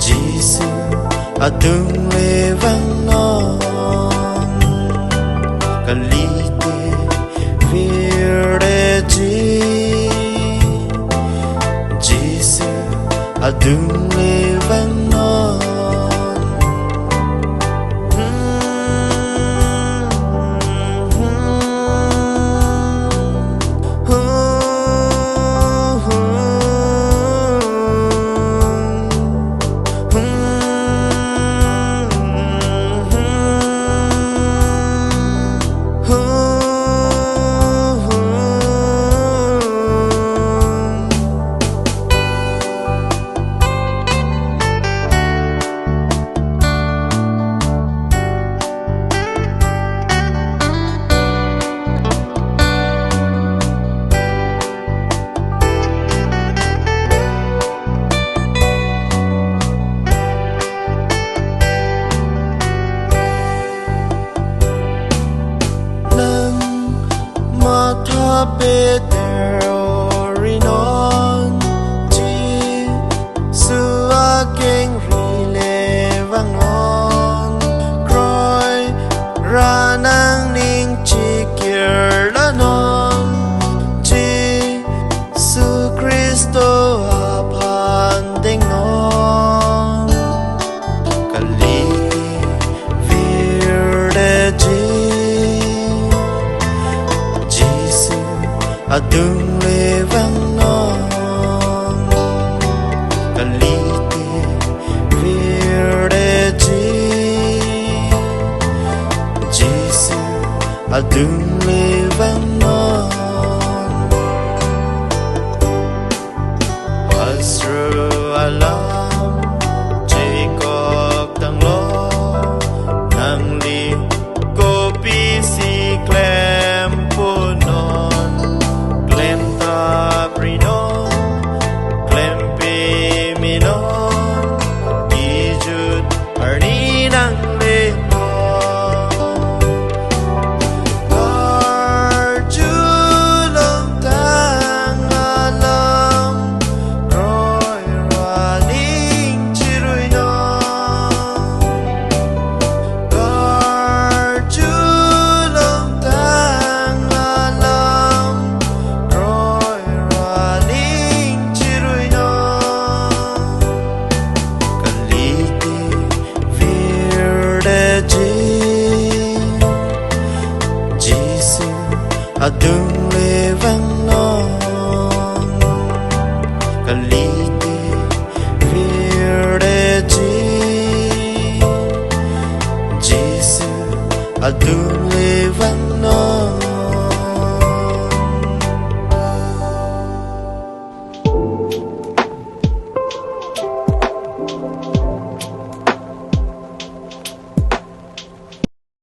Giêsu adung le vang non kalite vierde Giêsu adung le vang non Peter rinon chi sua keng rile vangon kroi ranang ning chi kier lanon chi su Kristo apan dengon kaliti vierde adung le vang non kalite vierde Giêsu adung le vang non Hastro alam Jacob tang lo nang li ko si klem punon adung le vang non kalite vierde Giêsu adung